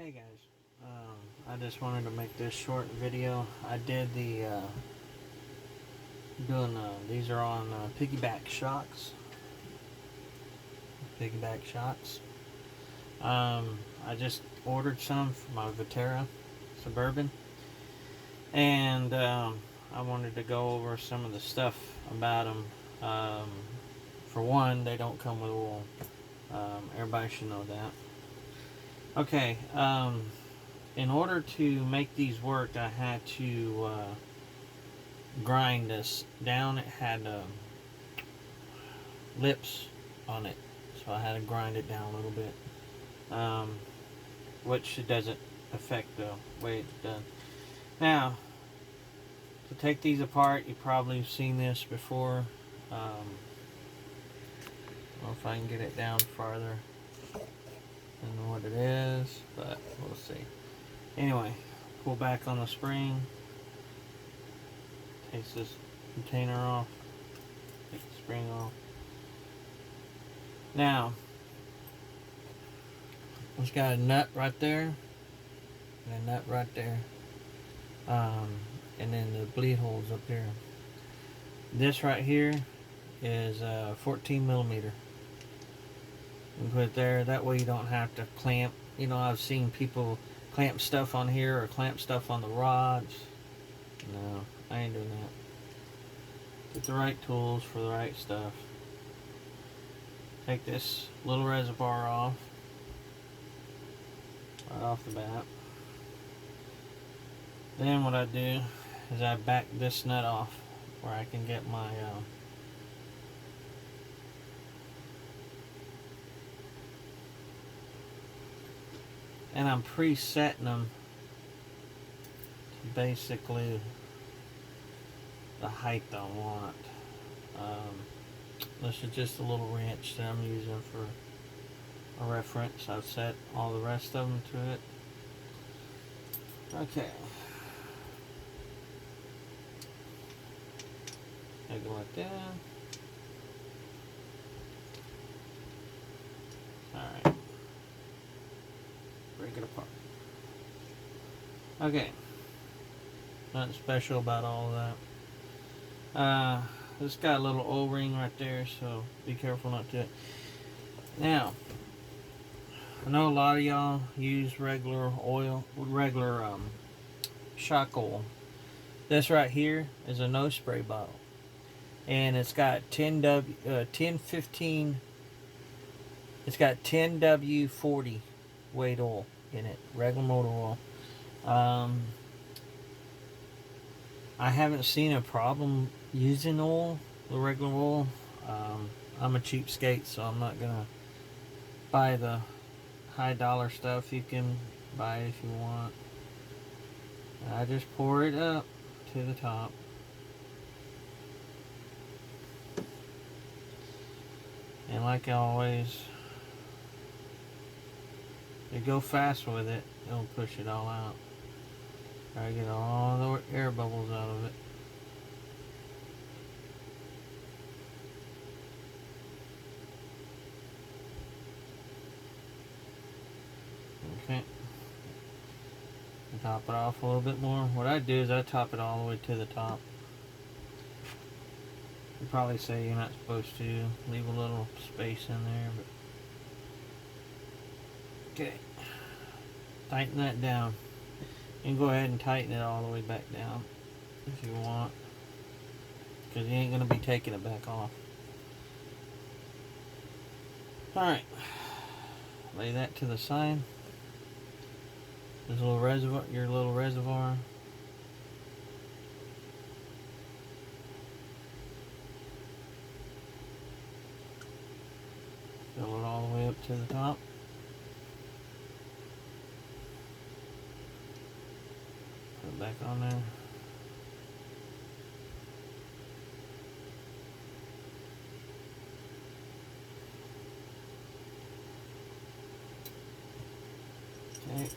Hey guys, I just wanted to make this short video. I did these are on piggyback shocks. Piggyback shocks. I just ordered some for my Vitera Suburban, and I wanted to go over some of the stuff about them. For one, they don't come with oil. Everybody should know that. Okay, in order to make these work, I had to grind this down. It had lips on it, so I had to grind it down a little bit, which doesn't affect the way it's done. Now, to take these apart, you probably have seen this before. I don't know if I can get it down farther than what it is, but we'll see. Anyway, pull back on the spring, takes this container off, take the spring off. Now, it's got a nut right there, and a nut right there, and then the bleed holes up here. This right here is 14 millimeter. You can put it there, that way you don't have to clamp. You know, I've seen people clamp stuff on here or clamp stuff on the rods. No, I ain't doing that. Get the right tools for the right stuff. Take this little reservoir off, right off the bat. Then what I do is I back this nut off where I can get my and I'm presetting them to basically the height I want. This is just a little wrench that I'm using for a reference. I've set all the rest of them to it. Okay. Take it like that. Alright. Break it apart. Okay. Nothing special about all of that. It's got a little O-ring right there, so be careful not to. Now, I know a lot of y'all use regular oil, regular shock oil. This right here is a no spray bottle, and it's got 1015. It's got 10W40 weight oil in it, regular motor oil. I haven't seen a problem using oil, the regular oil. I'm a cheapskate, so I'm not gonna buy the high dollar stuff. You can buy it if you want. I just pour it up to the top. And like always, if you go fast with it, it'll push it all out. Try to get all the air bubbles out of it. Okay. Top it off a little bit more. What I do is I top it all the way to the top. You probably say you're not supposed to. Leave a little space in there, but okay. Tighten that down. You can go ahead and tighten it all the way back down if you want, because you ain't going to be taking it back off. Alright, lay that to the side. This little reservoir, your little reservoir. Fill it all the way up to the top. Put it back on there. Okay.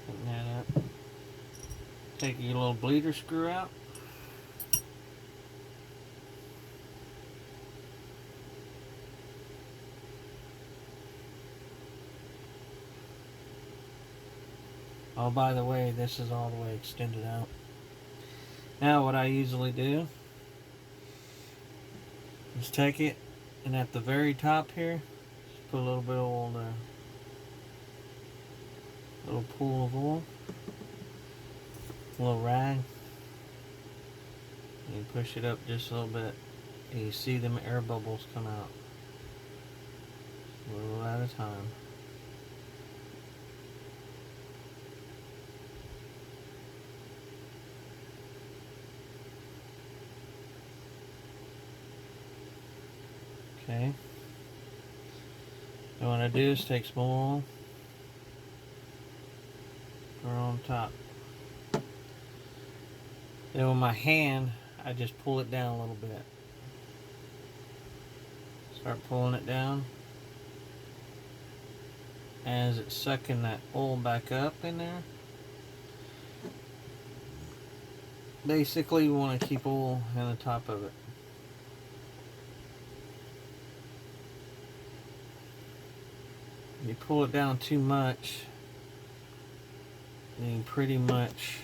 Tighten that up. Take your little bleeder screw out. Oh, by the way, this is all the way extended out. Now what I usually do is take it, and at the very top here, just put a little bit of oil there. Little pool of oil. A little rag. And you push it up just a little bit. And you see them air bubbles come out. A little at a time. Okay. And what I do is take some oil, put it on top. Then with my hand, I just pull it down a little bit. Start pulling it down. As it's sucking that oil back up in there. Basically, you want to keep oil in the top of it. You pull it down too much, and you pretty much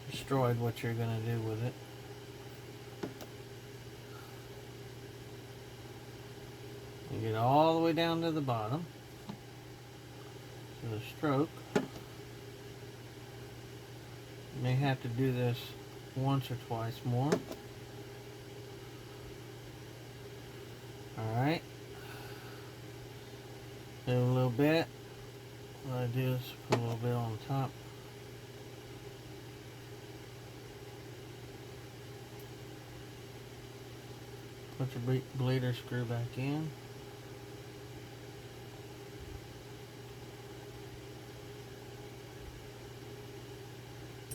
destroyed what you're going to do with it. You get all the way down to the bottom to the stroke. You may have to do this once or twice more. Alright. Do a little bit. What I do is put a little bit on the top. Put your bleeder screw back in.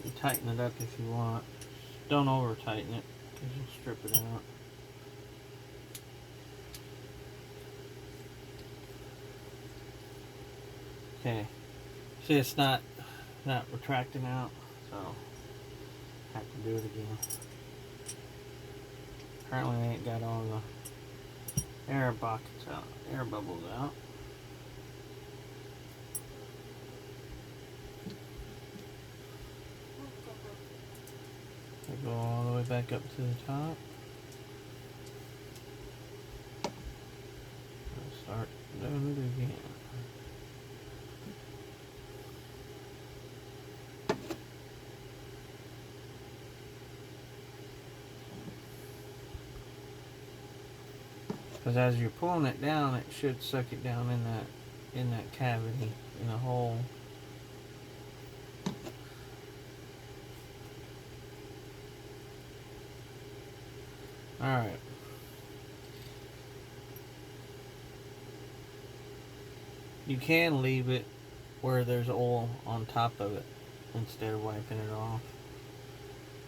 You tighten it up if you want. Don't over tighten it because you'll strip it out. Okay, see it's not retracting out, so I have to do it again. Apparently I ain't got all the air buckets out, air bubbles out. I go all the way back up to the top. I'll start doing it again. Because as you're pulling it down, it should suck it down in that cavity, in a hole. Alright. You can leave it where there's oil on top of it instead of wiping it off.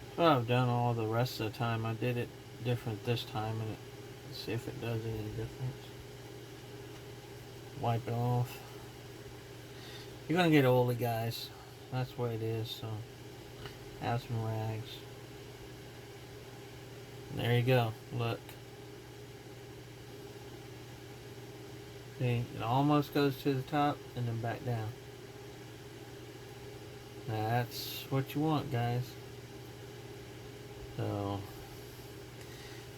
That's what I've done all the rest of the time. I did it different this time, and let's see if it does any difference. Wipe it off. You're gonna get oily, guys. That's the way it is. So have some rags. And there you go. Look. See, it almost goes to the top and then back down. That's what you want, guys. So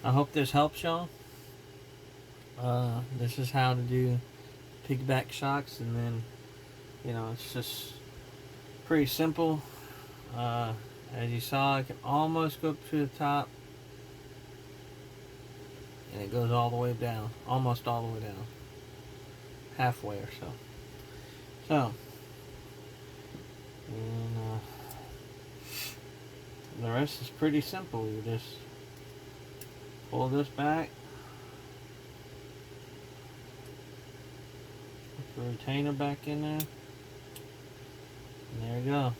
I hope this helps y'all. This is how to do piggyback shocks, and then, you know, it's just pretty simple. As you saw, I can almost go up to the top, and it goes all the way down, almost all the way down, halfway or so. So, and the rest is pretty simple. You just pull this back, put the retainer back in there, and there you go.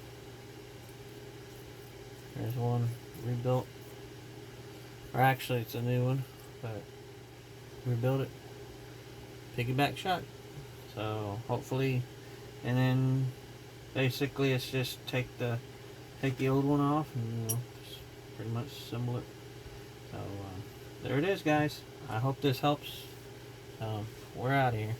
There's one rebuilt, or actually it's a new one, but rebuilt it. Piggyback shock. So hopefully, and then basically it's just take the old one off and, you know, just pretty much assemble it. So there it is, guys. I hope this helps. We're out of here.